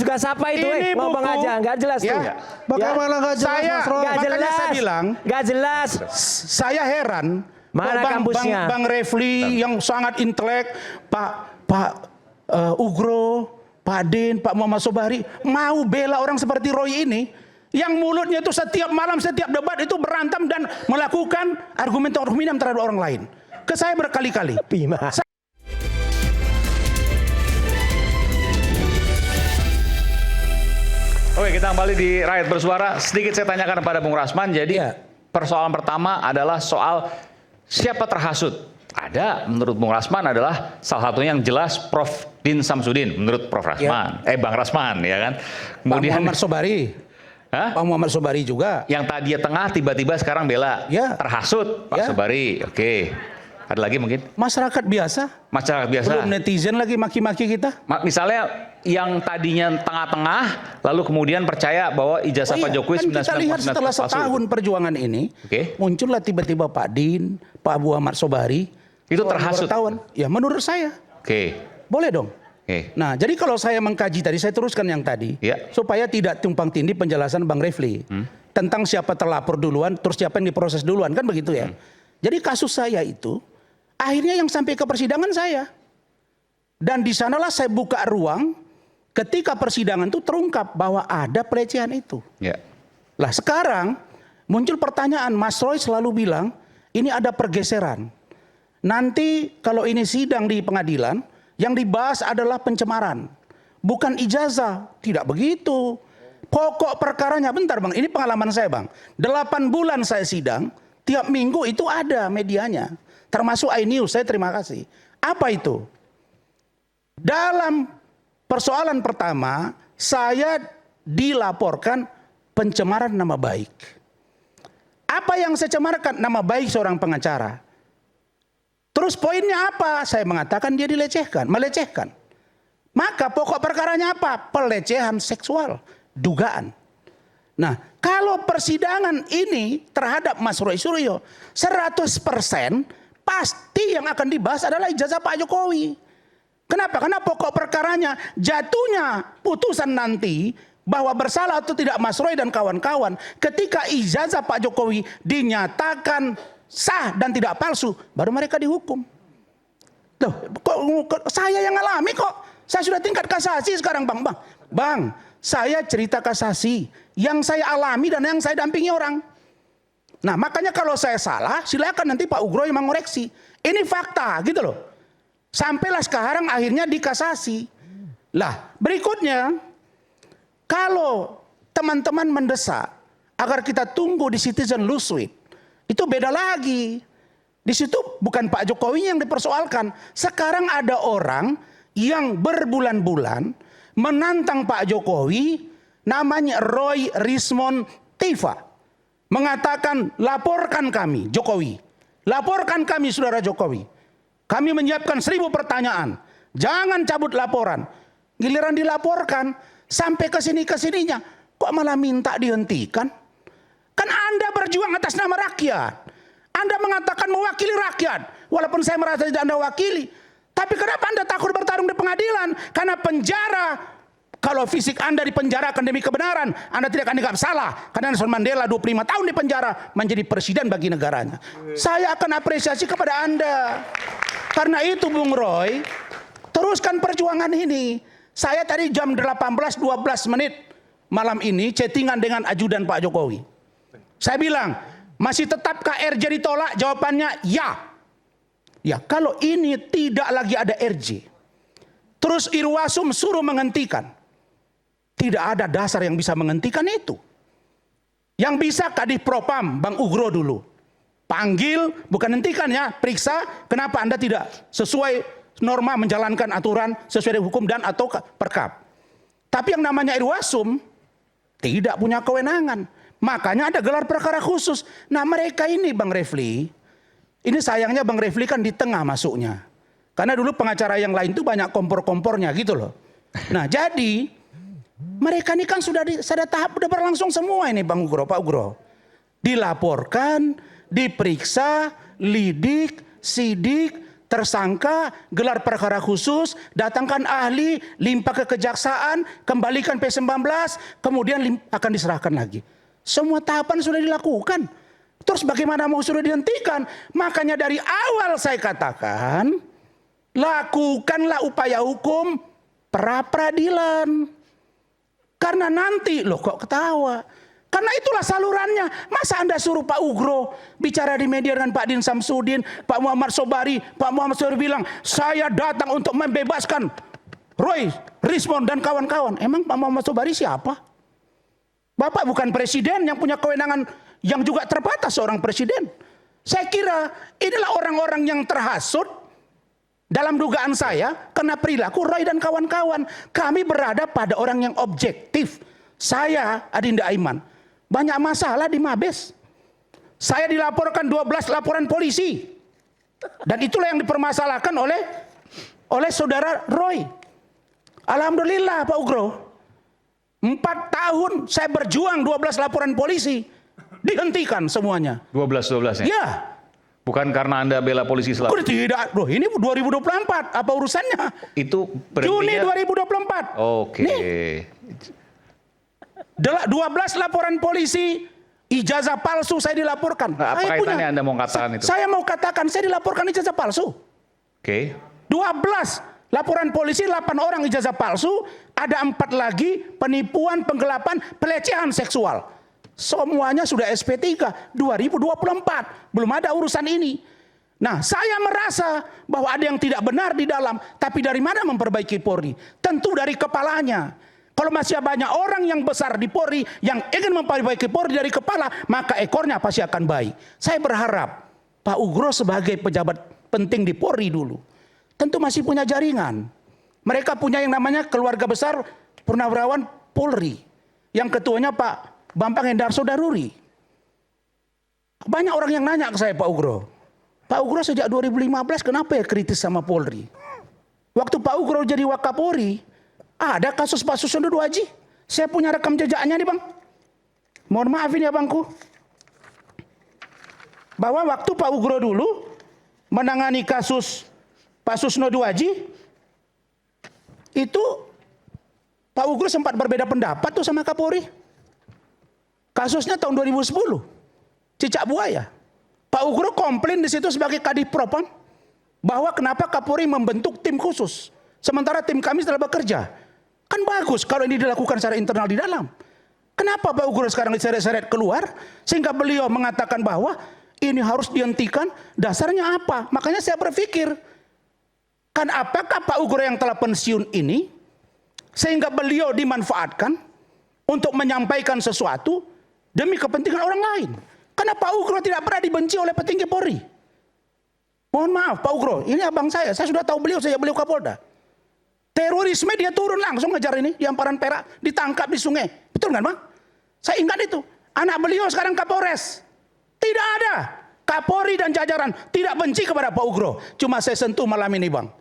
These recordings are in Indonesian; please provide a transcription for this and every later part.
Suka siapa itu? Ngomong buku, aja, nggak jelas tuh. ya. Bagaimana nggak jelas, Mas Roy? Nggak Makanya jelas. saya bilang, Nggak jelas. saya heran. Mana kok kampusnya? Bang Refli yang sangat intelek, Pak Ugro, Pak Din, Pak Muhammad Sobari mau bela orang seperti Roy ini, yang mulutnya itu setiap malam, setiap debat itu berantem dan melakukan argumen terhadap orang lain. Ke saya berkali-kali. Oke, kita kembali di Rakyat Bersuara. Sedikit saya tanyakan kepada Bung Rasman. Jadi persoalan pertama adalah soal siapa terhasut. Ada, menurut Bung Rasman adalah salah satunya yang jelas Prof. Din Samsudin, menurut Prof. Rasman. Bang Rasman, ya kan. Kemudian Pak Muhammad Sobari. Pak Muhammad Sobari juga. Yang tadinya tengah tiba-tiba sekarang bela. Terhasut Pak Sobari. Oke. Ada lagi mungkin? Masyarakat biasa. Masyarakat biasa. Belum netizen lagi maki-maki kita. Misalnya yang tadinya tengah-tengah, lalu kemudian percaya bahwa ijazah Pak Jokowi kan kita lihat setelah setahun perjuangan ini, muncullah tiba-tiba Pak Din, Pak Muhammad Sobari. Itu terhasut? Ya menurut saya. Boleh dong. Nah, jadi kalau saya mengkaji tadi, saya teruskan yang tadi, supaya tidak tumpang tindih penjelasan Bang Refli tentang siapa terlapor duluan, terus siapa yang diproses duluan, kan begitu ya. Jadi kasus saya itu, akhirnya yang sampai ke persidangan saya. Dan di sanalah saya buka ruang ketika persidangan itu terungkap bahwa ada pelecehan itu. Lah sekarang muncul pertanyaan, Mas Roy selalu bilang ini ada pergeseran. Nanti kalau ini sidang di pengadilan, yang dibahas adalah pencemaran, bukan ijazah. Tidak begitu. Pokok perkaranya, bentar Bang, ini pengalaman saya Bang. 8 bulan saya sidang, tiap minggu itu ada medianya. Termasuk iNews, saya terima kasih. Apa itu? Dalam persoalan pertama, saya dilaporkan pencemaran nama baik. Apa yang saya cemarkan? Nama baik seorang pengacara. Terus poinnya apa? Saya mengatakan dia dilecehkan, melecehkan. Maka pokok perkaranya apa? Pelecehan seksual, dugaan. Nah, kalau persidangan ini terhadap Mas Roy Suryo 100% pasti yang akan dibahas adalah ijazah Pak Jokowi. Kenapa? Karena pokok perkaranya jatuhnya putusan nanti bahwa bersalah atau tidak Mas Roy dan kawan-kawan ketika ijazah Pak Jokowi dinyatakan sah dan tidak palsu, baru mereka dihukum. Loh, kok saya yang alami kok. Saya sudah tingkat kasasi sekarang Bang, saya cerita kasasi yang saya alami dan yang saya dampingi orang. Nah makanya kalau saya salah silakan nanti Pak Ugro yang mengoreksi. Ini fakta gitu loh. Sampailah sekarang akhirnya dikasasi. Lah berikutnya, kalau teman-teman mendesak agar kita tunggu di Citizen Lawsuit, itu beda lagi. Di situ bukan Pak Jokowi yang dipersoalkan. Sekarang ada orang yang berbulan-bulan menantang Pak Jokowi, namanya Roy Rismond Tiva. Mengatakan laporkan kami Jokowi. Laporkan kami saudara Jokowi. Kami menyiapkan 1000 pertanyaan. Jangan cabut laporan. Giliran dilaporkan sampai ke sini-kesininya. Kok malah minta dihentikan? Kan Anda berjuang atas nama rakyat. Anda mengatakan mewakili rakyat. Walaupun saya merasa tidak Anda wakili. Tapi kenapa Anda takut bertarung di pengadilan? Karena penjara, kalau fisik Anda di penjara demi kebenaran, Anda tidak akan dianggap salah. Karena Nelson Mandela 25 tahun di penjara menjadi presiden bagi negaranya. Saya akan apresiasi kepada Anda. Karena itu Bung Roy, teruskan perjuangan ini. Saya tadi jam 18.12 menit malam ini chattingan dengan ajudan Pak Jokowi. Saya bilang, masih tetapkah RJ ditolak? Jawabannya ya. Ya, kalau ini tidak lagi ada RJ, terus Irwasum suruh menghentikan, tidak ada dasar yang bisa menghentikan itu. Yang bisa Kadif Propam, Bang Ugro dulu. Panggil, bukan hentikan ya, periksa kenapa Anda tidak sesuai norma menjalankan aturan sesuai dengan hukum dan atau perkap. Tapi yang namanya Irwasum tidak punya kewenangan. Makanya ada gelar perkara khusus. Nah mereka ini Bang Refli, ini sayangnya Bang Refli kan di tengah masuknya. Karena dulu pengacara yang lain itu banyak kompor-kompornya gitu loh. Nah jadi mereka ini kan sudah tahap udah berlangsung semua ini Bang Ugro, Pak Ugro. Dilaporkan, diperiksa, lidik, sidik, tersangka, gelar perkara khusus, datangkan ahli, limpah ke kejaksaan, kembalikan P19, kemudian akan diserahkan lagi. Semua tahapan sudah dilakukan. Terus bagaimana mau sudah dihentikan? Makanya dari awal saya katakan, lakukanlah upaya hukum pra-peradilan. Karena nanti, loh kok ketawa? Karena itulah salurannya. Masa Anda suruh Pak Ugro bicara di media dengan Pak Din Samsudin, Pak Muhammad Sobari. Pak Muhammad Sobari bilang, saya datang untuk membebaskan Roy, Rismond dan kawan-kawan. Emang Pak Muhammad Sobari siapa? Bapak bukan presiden yang punya kewenangan yang juga terbatas seorang presiden. Saya kira inilah orang-orang yang terhasut dalam dugaan saya karena perilaku Roy dan kawan-kawan. Kami berada pada orang yang objektif. Saya, Adinda Aiman, banyak masalah di Mabes. Saya dilaporkan 12 laporan polisi. Dan itulah yang dipermasalahkan oleh saudara Roy. Alhamdulillah Pak Ugro. 4 tahun saya berjuang 12 laporan polisi. Dihentikan semuanya. 12 ya? Ya. Bukan karena Anda bela polisi selalu. Tidak, loh ini 2024, apa urusannya? Itu Juni berhentinya 2024. Oke. Nih, 12 laporan polisi, ijazah palsu saya dilaporkan. Nah, apa Saya kaitannya Anda mau katakan itu? Saya mau katakan saya dilaporkan ijazah palsu. Oke. 12 laporan polisi, 8 orang ijazah palsu, ada 4 lagi penipuan, penggelapan, pelecehan seksual. Semuanya sudah SP3 2024. Belum ada urusan ini. Nah, saya merasa bahwa ada yang tidak benar di dalam. Tapi dari mana memperbaiki Polri? Tentu dari kepalanya. Kalau masih banyak orang yang besar di Polri yang ingin memperbaiki Polri dari kepala, maka ekornya pasti akan baik. Saya berharap Pak Ugro sebagai pejabat penting di Polri dulu, tentu masih punya jaringan. Mereka punya yang namanya keluarga besar Purnawirawan Polri. Yang ketuanya Pak Bambang Hendarso Daruri. Banyak orang yang nanya ke saya, Pak Ugro. Pak Ugro sejak 2015 kenapa ya kritis sama Polri? Waktu Pak Ugro jadi Wakapolri, ada kasus Pak Susilo Dwaji. Saya punya rekam jejaknya nih Bang. Mohon maafin ya Bangku. Bahwa waktu Pak Ugro dulu menangani kasus Pak Susilo Dwaji, itu Pak Ugro sempat berbeda pendapat tuh sama Kapolri. Kasusnya tahun 2010, Cicak Buaya. Pak Ugro komplain di situ sebagai Kadif Propam bahwa kenapa Kapolri membentuk tim khusus, sementara tim kami telah bekerja. Kan bagus kalau ini dilakukan secara internal di dalam. Kenapa Pak Ugro sekarang diseret-seret keluar sehingga beliau mengatakan bahwa ini harus dihentikan? Dasarnya apa? Makanya saya berpikir, kan apakah Pak Ugro yang telah pensiun ini sehingga beliau dimanfaatkan untuk menyampaikan sesuatu demi kepentingan orang lain. Karena Pak Ugro tidak pernah dibenci oleh petinggi Polri. Mohon maaf Pak Ugro, ini abang saya sudah tahu beliau sejak beliau Kapolda. Terorisme dia turun langsung ngejar ini di Amparan Perak, ditangkap di sungai. Betul kan Bang? Saya ingat itu. Anak beliau sekarang Kapolres. Tidak ada. Kapolri dan jajaran tidak benci kepada Pak Ugro. Cuma saya sentuh malam ini Bang.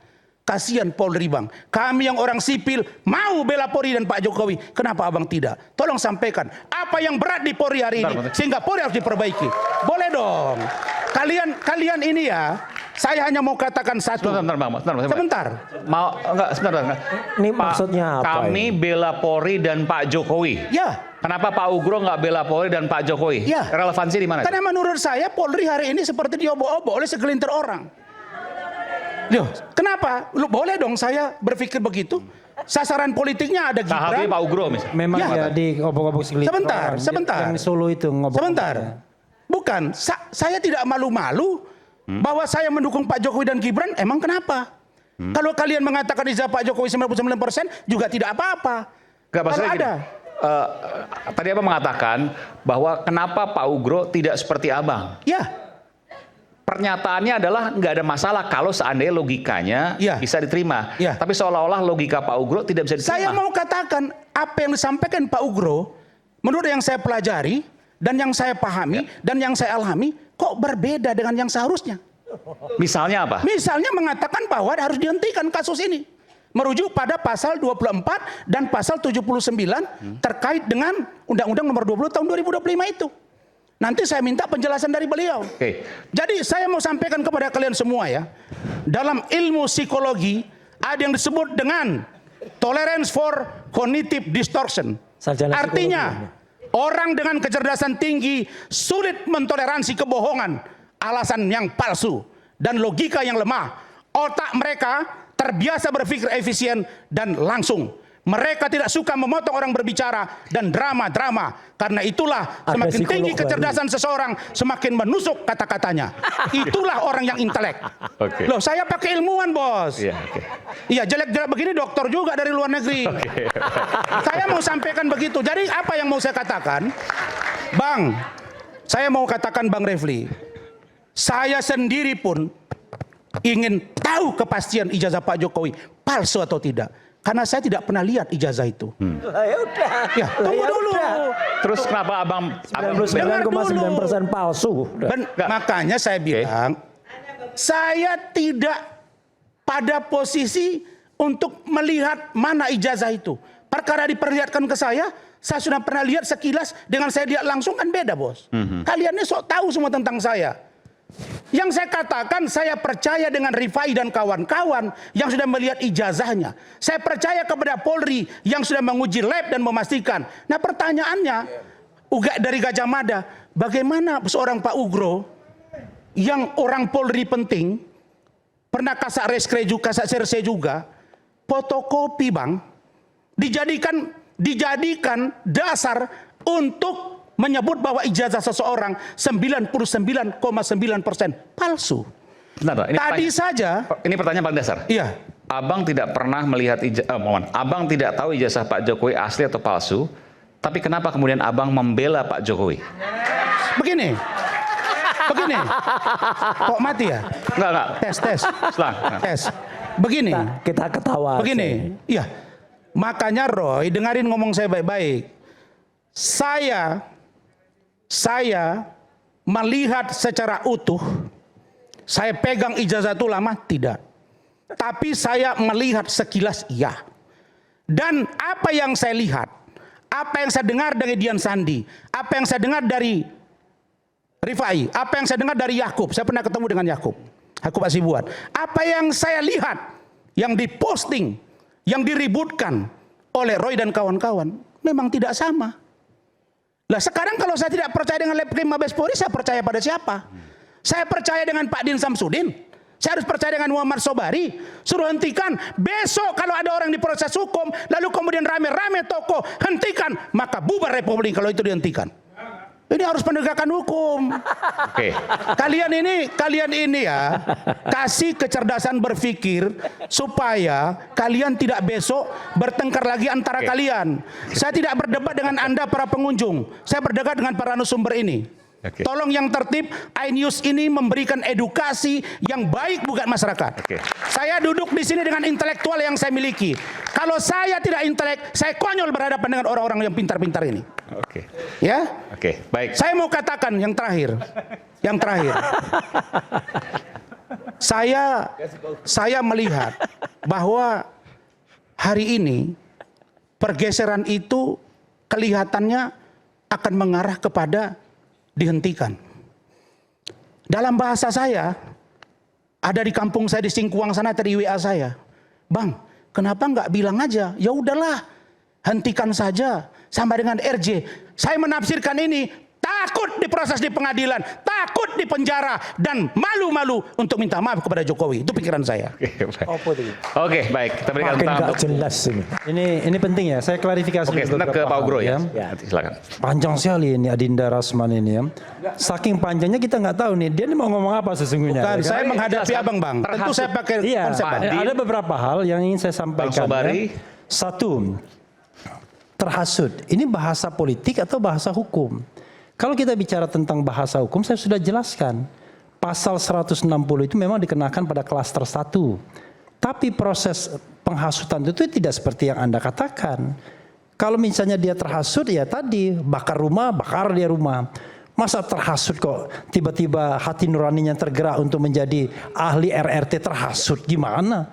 Kasihan Polri Bang. Kami yang orang sipil mau bela Polri dan Pak Jokowi. Kenapa Abang tidak? Tolong sampaikan apa yang berat di Polri hari ini sehingga Polri harus diperbaiki. Boleh dong. Kalian ini ya, saya hanya mau katakan satu. Sebentar. Mau sebentar. Ini maksudnya apa? Kami bela Polri dan Pak Jokowi. Ya. Kenapa Pak Ugro nggak bela Polri dan Pak Jokowi? Ya. Relevansi di mana? Karena menurut saya Polri hari ini seperti diobok-obok oleh segelintir orang. Loh, kenapa? Boleh dong saya berpikir begitu. Sasaran politiknya ada Gibran. Tahapnya Pak Ugro misalnya. Memang ya di obok-obok segelintir. Sebentar. Yang Solo itu ngobok. Sebentar. Bukan, saya tidak malu-malu bahwa saya mendukung Pak Jokowi dan Gibran. Emang kenapa? Kalau kalian mengatakan ijazah Pak Jokowi 99% juga tidak apa-apa. Kalau ada. Tadi Abang mengatakan bahwa kenapa Pak Ugro tidak seperti Abang? Ya. Pernyataannya adalah nggak ada masalah kalau seandainya logikanya bisa diterima. Ya. Tapi seolah-olah logika Pak Ugro tidak bisa diterima. Saya mau katakan apa yang disampaikan Pak Ugro, menurut yang saya pelajari dan yang saya pahami dan yang saya alami, kok berbeda dengan yang seharusnya. Misalnya apa? Misalnya mengatakan bahwa harus dihentikan kasus ini. Merujuk pada pasal 24 dan pasal 79 terkait dengan Undang-Undang Nomor 20 Tahun 2025 itu. Nanti saya minta penjelasan dari beliau. Oke. Jadi saya mau sampaikan kepada kalian semua ya, dalam ilmu psikologi ada yang disebut dengan tolerance for cognitive distortion. Sarjana Artinya orang dengan kecerdasan tinggi sulit mentoleransi kebohongan, alasan yang palsu, dan logika yang lemah. Otak mereka terbiasa berpikir efisien dan langsung. Mereka tidak suka memotong orang berbicara dan drama-drama. Karena itulah semakin tinggi kecerdasan seseorang, semakin menusuk kata-katanya. Itulah orang yang intelek. Oke. Loh, saya pakai ilmuwan, bos. Iya, oke. Iya, jelek-jelek begini dokter juga dari luar negeri. Saya mau sampaikan begitu. Jadi apa yang mau saya katakan? Bang, saya mau katakan Bang Refli, saya sendiri pun ingin tahu kepastian ijazah Pak Jokowi palsu atau tidak. Karena saya tidak pernah lihat ijazah itu. Ya udah. Ya, tunggu dulu. Terus kenapa abang 99,9% palsu. Makanya saya bilang, saya tidak pada posisi untuk melihat mana ijazah itu. Perkara diperlihatkan ke saya sudah pernah lihat sekilas, dengan saya lihat langsung kan beda, bos. Kalian ini sok tahu semua tentang saya. Yang saya katakan, saya percaya dengan Rifai dan kawan-kawan yang sudah melihat ijazahnya. Saya percaya kepada Polri yang sudah menguji lab dan memastikan. Nah pertanyaannya, dari Gajah Mada, bagaimana seorang Pak Ugro yang orang Polri penting, pernah Kasat Reskrim juga, Kasat Serse juga, fotokopi bang, dijadikan dasar untuk menyebut bahwa ijazah seseorang 99,9% palsu. Bentar, ini pertanyaan paling dasar. Iya. Abang tidak pernah melihat abang tidak tahu ijazah Pak Jokowi asli atau palsu, tapi kenapa kemudian abang membela Pak Jokowi? Begini. Kok mati ya? Enggak. Tes. Tes. Begini. Kita ketawa. Begini. Iya. Makanya Roy, dengarin ngomong saya baik-baik. Saya melihat secara utuh, saya pegang ijazah itu lama tidak. Tapi saya melihat sekilas iya. Dan apa yang saya lihat, apa yang saya dengar dari Dian Sandi, apa yang saya dengar dari Rifai, apa yang saya dengar dari Yakub, saya pernah ketemu dengan Yakub Hasibuan. Apa yang saya lihat, yang diposting, yang diributkan oleh Roy dan kawan-kawan, memang tidak sama. Lah sekarang kalau saya tidak percaya dengan Lab Krim Mabes Polri, saya percaya pada siapa? Saya percaya dengan Pak Din Samsudin. Saya harus percaya dengan Muhammad Sobari. Suruh hentikan. Besok kalau ada orang diproses hukum, lalu kemudian rame-rame tokoh, hentikan. Maka bubar Republik kalau itu dihentikan. Ini harus penegakan hukum. Oke. Kalian ini ya, kasih kecerdasan berpikir supaya kalian tidak besok bertengkar lagi antara kalian. Saya tidak berdebat dengan Anda para pengunjung. Saya berdebat dengan para narasumber ini. Tolong yang tertib, iNews ini memberikan edukasi yang baik buat masyarakat. Saya duduk di sini dengan intelektual yang saya miliki. Kalau saya tidak intelek, saya konyol berhadapan dengan orang-orang yang pintar-pintar ini. Ya? Baik. Saya mau katakan yang terakhir. Saya melihat bahwa hari ini pergeseran itu kelihatannya akan mengarah kepada dihentikan. Dalam bahasa saya, ada di kampung saya di Singkuang sana tadi WA saya, Bang, kenapa nggak bilang aja, ya udahlah, hentikan saja sama dengan RJ. Saya menafsirkan ini takut diproses di pengadilan, takut di penjara, dan malu-malu untuk minta maaf kepada Jokowi. Itu pikiran saya. Oke, baik. Kita berikan nggak jelas ini. Ini penting ya. Saya klarifikasi. Oke, sebentar ke Pak Ugro ya. Silakan. Panjang sekali ini Adinda Rasman ini ya. Saking panjangnya kita nggak tahu nih. Dia ini mau ngomong apa sesungguhnya. Bukan, ya, saya menghadapi abang bang. Tentu saya pakai konsep bang. Ada beberapa hal yang ingin saya sampaikan. Ya. Satu, terhasut. Ini bahasa politik atau bahasa hukum? Kalau kita bicara tentang bahasa hukum, saya sudah jelaskan. Pasal 160 itu memang dikenakan pada klaster 1. Tapi proses penghasutan itu tidak seperti yang Anda katakan. Kalau misalnya dia terhasut, ya tadi bakar dia rumah. Masa terhasut kok tiba-tiba hati nuraninya tergerak untuk menjadi ahli RRT terhasut, gimana?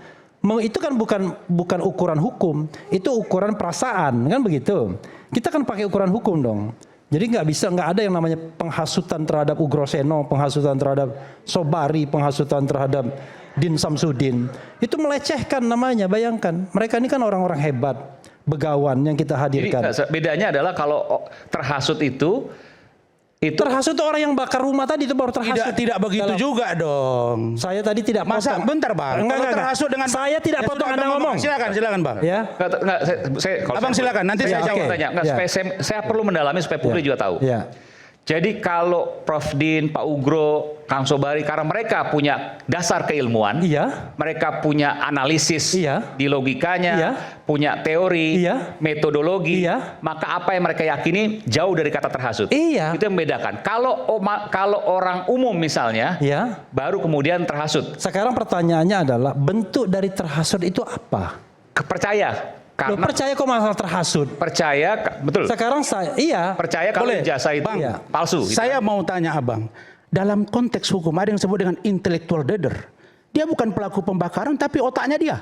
Itu kan bukan ukuran hukum, itu ukuran perasaan, kan begitu. Kita kan pakai ukuran hukum dong. Jadi nggak ada yang namanya penghasutan terhadap Ugro Seno, penghasutan terhadap Sobari, penghasutan terhadap Din Samsudin. Itu melecehkan namanya, bayangkan. Mereka ini kan orang-orang hebat, begawan yang kita hadirkan. Jadi bedanya adalah kalau terhasut itu Terhasut itu orang yang bakar rumah tadi itu baru terhasut. Tidak begitu juga dong. Saya tadi tidak Masa potong. bentar Bang. Kalau terhasut dengan saya tidak Ya potong sudah, Anda Abang ngomong. Silakan Bang. Ya. Kalau Abang silakan, nanti saya jawab. tanya. Ya. Saya perlu mendalami supaya publik juga tahu. Ya. Jadi kalau Prof Din, Pak Ugro, Kang Sobari, karena mereka punya dasar keilmuan, Iya. mereka punya analisis Iya. di logikanya, Iya. punya teori, Iya. metodologi, Iya. maka apa yang mereka yakini jauh dari kata terhasut. Iya. Itu yang membedakan. Kalau orang umum misalnya, Ya. baru kemudian terhasut, Sekarang pertanyaannya adalah bentuk dari terhasut itu apa? percaya. Loh, Karena percaya kok masalah terhasut? betul. Sekarang saya Percaya kalau Boleh, ijazah itu Bang. palsu. gitu. Saya mau tanya Abang, dalam konteks hukum ada yang disebut dengan intellectual dader. Dia bukan pelaku pembakaran tapi otaknya dia.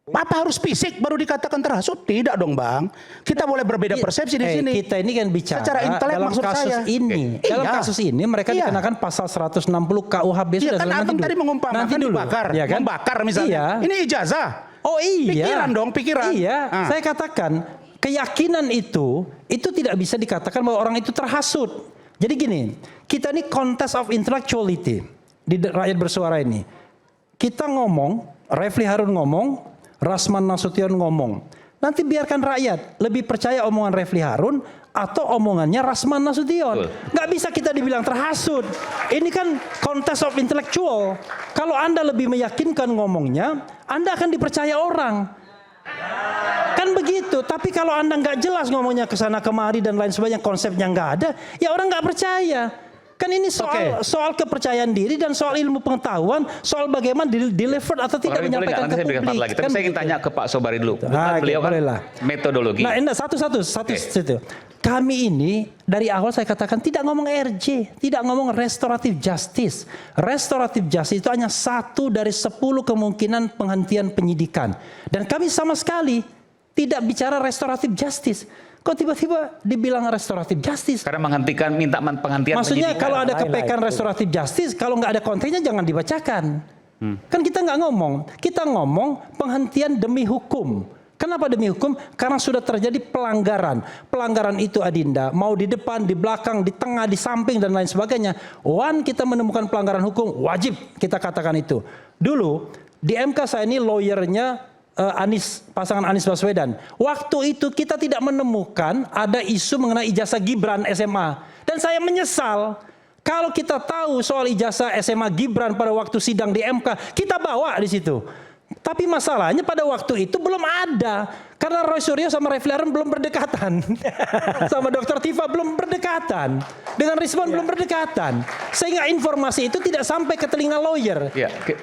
Apa harus fisik baru dikatakan terhasut? Tidak dong Bang. Kita boleh berbeda persepsi di sini. Kita ini kan bicara Secara intelek dalam maksud kasus saya. ini. Oke. Dalam Iya. kasus ini mereka Iya. dikenakan pasal 160 KUHP Iya sudah kan selesai. Abang tadi mengumpamakan nanti dulu. dibakar, Ya kan? membakar misalnya. Iya. Ini ijazah. Oh iya. Pikiran dong, pikiran. Iya, Ah. saya katakan keyakinan itu tidak bisa dikatakan bahwa orang itu terhasut. Jadi gini, kita ini contest of intellectuality di rakyat bersuara ini. Kita ngomong, Refli Harun ngomong, Rasman Nasution ngomong. Nanti biarkan rakyat lebih percaya omongan Refli Harun atau omongannya Rasman Nasution. Nggak bisa kita dibilang terhasut. Ini kan contest of intellectual. Kalau Anda lebih meyakinkan ngomongnya, Anda akan dipercaya orang. Kan begitu. Tapi kalau Anda nggak jelas ngomongnya ke sana kemari dan lain sebagainya, konsepnya nggak ada, ya orang nggak percaya. Kan ini soal kepercayaan diri dan soal ilmu pengetahuan, soal bagaimana deliver atau tidak menyampaikan ke publik. Lagi. Tapi Kan saya ingin begitu. tanya ke Pak Sobari dulu. Beliau kan bolehlah. metodologi. Nah, ini satu situ. Kami ini dari awal saya katakan tidak ngomong RJ, tidak ngomong restoratif justice. Restoratif justice itu hanya satu dari 10 kemungkinan penghentian penyidikan. Dan kami sama sekali tidak bicara restoratif justice. Kok tiba-tiba dibilang restoratif justice? Karena minta penghentian Maksudnya penyidikan. kalau ada kepekan restoratif justice, kalau nggak ada kontennya jangan dibacakan. Kan kita nggak ngomong. Kita ngomong penghentian demi hukum. Kenapa demi hukum? Karena sudah terjadi pelanggaran. Pelanggaran itu Adinda, mau di depan, di belakang, di tengah, di samping, dan lain sebagainya. Kita menemukan pelanggaran hukum, wajib kita katakan itu. Dulu, di MK saya ini lawyernya pasangan Anies Baswedan. Waktu itu kita tidak menemukan ada isu mengenai ijazah Gibran SMA. Dan saya menyesal. Kalau kita tahu soal ijazah SMA Gibran pada waktu sidang di MK, kita bawa di situ. Tapi masalahnya pada waktu itu belum ada. Karena Roy Suryo sama Refli Harun belum berdekatan. Sama Dr. Tifa belum berdekatan. Dengan Rizwan belum berdekatan. Sehingga informasi itu tidak sampai ke telinga lawyer.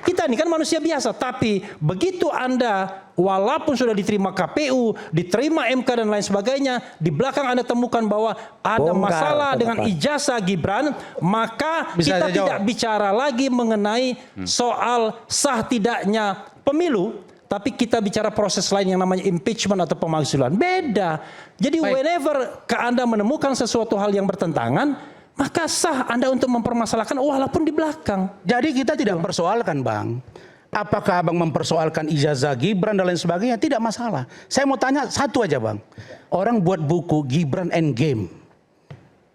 Kita ini kan manusia biasa. Tapi begitu Anda walaupun sudah diterima KPU, diterima MK dan lain sebagainya, di belakang Anda temukan bahwa ada masalah dengan ijazah Gibran, maka kita tidak bicara lagi mengenai soal sah tidaknya pemilu, tapi kita bicara proses lain yang namanya impeachment atau pemakzulan. Beda. Jadi whenever Anda menemukan sesuatu hal yang bertentangan, maka sah Anda untuk mempermasalahkan walaupun di belakang. Jadi kita tidak mempersoalkan Bang. Apakah Abang mempersoalkan ijazah Gibran dan lain sebagainya? Tidak masalah. Saya mau tanya satu aja Bang. Orang buat buku Gibran Endgame.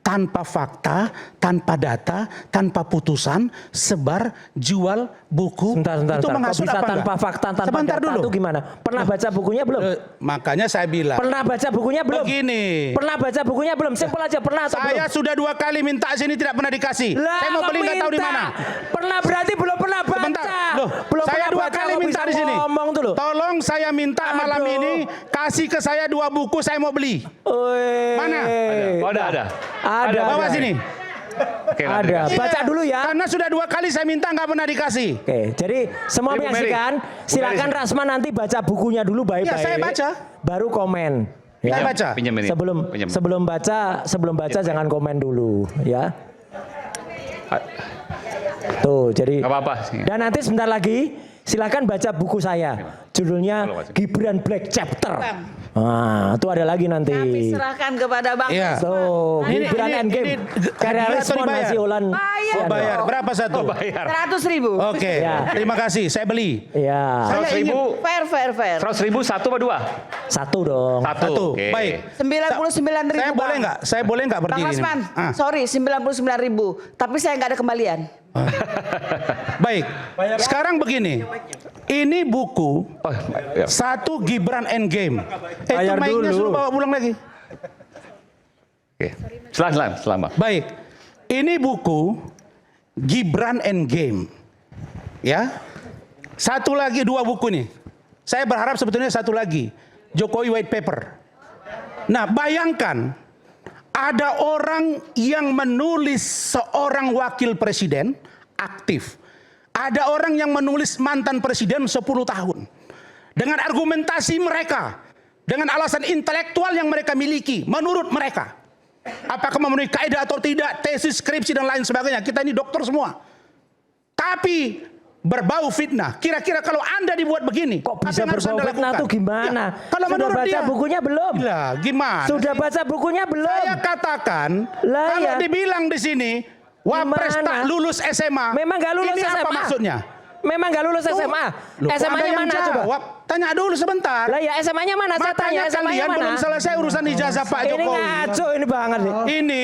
Tanpa fakta, tanpa data, tanpa putusan, sebar, jual buku. Sebentar. Itu Kok menghasut bisa apa tanpa enggak? fakta, tanpa Sebentar data dulu. itu gimana? Pernah baca bukunya belum? Makanya saya bilang. Pernah baca bukunya belum? Begini. Pernah baca bukunya belum? Simpel aja, pernah atau belum? Saya sudah 2 kali minta sini tidak pernah dikasih. Saya mau beli nggak tahu di mana. Pernah berarti belum pernah baca. Sebentar. Loh, belum saya pernah 2 baca kali kok minta bisa di sini. ngomong tuh loh. Tolong saya minta malam Aduh. ini kasih ke saya 2 buku saya mau beli. Mana? Ada. Ada. Bawa sini. Oke, nanti Ada. dikasih. Baca dulu ya. Karena sudah 2 kali saya minta nggak pernah dikasih. Oke, jadi semua Ibu menyaksikan, Mary. silakan Mary. Rasman nanti baca bukunya dulu baik-baik. Ya, saya baca. Baru komen. Saya Ya. baca. Pinjam ini. Pinjam. Sebelum baca jangan komen dulu, ya. Tuh, jadi Nggak apa-apa. dan nanti sebentar lagi Silakan baca buku saya. Judulnya Gibran Black Chapter. Nah, itu ada lagi nanti. Kami serahkan kepada Bang. Iya. So, Gibran Endgame. Karya hadiah atau respon dibayar? masih ulan. Bayar. Oh, bayar. Berapa satu? Bayar. 100.000. Oke, Ya. terima kasih. Saya beli. Ya, 100.000. Fair. 100.000 satu apa dua? satu dong. Satu. Oke. Baik. 99.000. Saya boleh nggak? Saya boleh nggak Bang berdiri? Rasman, Ah. sorry 99.000. Tapi saya nggak ada kembalian. Baik. Sekarang begini. Ini buku Oh, ya. satu Gibran Endgame. Itu Bayar mic-nya dulu. suruh bawa pulang lagi. Oke. Selama. Baik. Ini buku Gibran Endgame. Ya. Satu lagi, dua buku nih. Saya berharap sebetulnya satu lagi. Jokowi White Paper. Nah, bayangkan ada orang yang menulis seorang wakil presiden aktif. Ada orang yang menulis mantan presiden 10 tahun. Dengan argumentasi mereka. Dengan alasan intelektual yang mereka miliki. Menurut mereka. Apakah memenuhi kaidah atau tidak. Tesis, skripsi dan lain sebagainya. Kita ini dokter semua. Tapi berbau fitnah. Kira-kira kalau Anda dibuat begini. Kok apa bisa yang harus berbau Anda fitnah lakukan? tuh gimana? Ya, kalau Sudah menurut baca dia. bukunya belum? Lah, gimana? Sudah baca bukunya belum? Saya katakan. Lah, Kalau ya. dibilang di sini. Wapres Gimana? tak lulus SMA. Memang gak lulus Ini SMA. apa maksudnya? Memang gak lulus Tuh. SMA. Loh, kok SMA-nya ada yang mana coba? jawab? Tanya dulu sebentar. Lah ya SMA-nya mana? Saya tanya Makanya SMA-nya kalian mana? belum selesai urusan ijazah Pak Ini Jokowi. ngaco ini banget nih.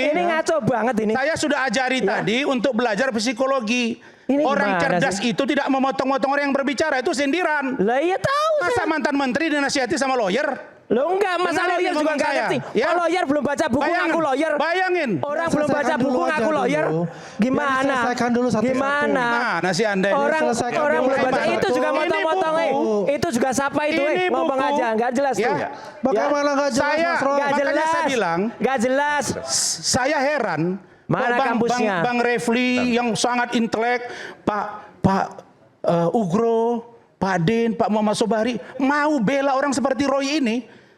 Ini ngaco banget ini. Saya sudah ajari tadi untuk belajar psikologi. Ini Orang gimana cerdas sih? itu tidak memotong-motong orang yang berbicara. Itu sindiran. Lah iya tahu Masa saya. mantan menteri dinasihati sama lawyer? Lo enggak, masa Dengarin lawyer juga ngomong enggak saya, ngerti. ya? Kalau lawyer belum baca buku Bayangin, ngaku lawyer. bayangin. Orang Ya, belum baca selesaikan buku dulu aja ngaku lawyer. dulu. Gimana? Ya, diselesaikan dulu satu-satu. Gimana? Mana sih Anda ini? Orang Selesaikan orang dulu belum baca satu-satu. itu juga Ini motong-motong buku. Itu juga sapa itu Ini ngomong buku. aja enggak jelas Ya. tuh. Bagaimana nggak jelas Saya- Mas Roy? Enggak Makanya jelas. saya bilang, Enggak jelas. Saya heran. Mana kok kampusnya? Bang Refli yang sangat intelek, Pak Ugro, Pak Din, Pak Muhammad Sobari mau bela orang seperti Roy ini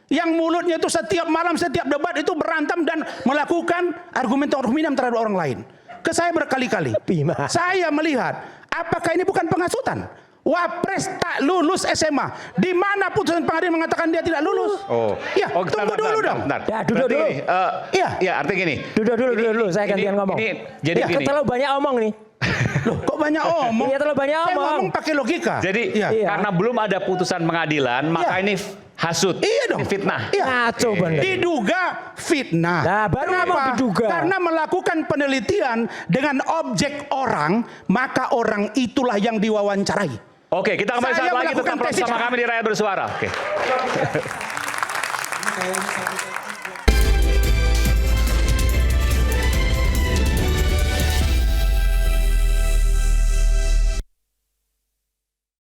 yang mulutnya itu setiap malam setiap debat itu berantem dan melakukan argumen terhadap orang lain. Ke saya berkali-kali. Bima. Saya melihat apakah ini bukan penghasutan? Wapres tak lulus SMA. Di mana putusan pengadilan mengatakan dia tidak lulus? Tunggu dulu dong. Ya, duduk Berarti dulu. gini, ya artinya gini. Duduk dulu. Saya gantian ngomong. Jadi Ya, gini. terlalu banyak omong nih. Loh, kok banyak omong? Iya, terlalu banyak Saya omong. ngomong pakai logika. Jadi Iya. karena belum ada putusan pengadilan, maka ini hasut. Iya dong. Ini fitnah. Iya. Ngaco bener. Diduga fitnah. Nah, baru Kenapa? ngomong diduga. Karena melakukan penelitian dengan objek orang, maka orang itulah yang diwawancarai. Oke, kita kembali Saya saat lagi melakukan tetap tesis. bersama kami di Rakyat Bersuara. Oke.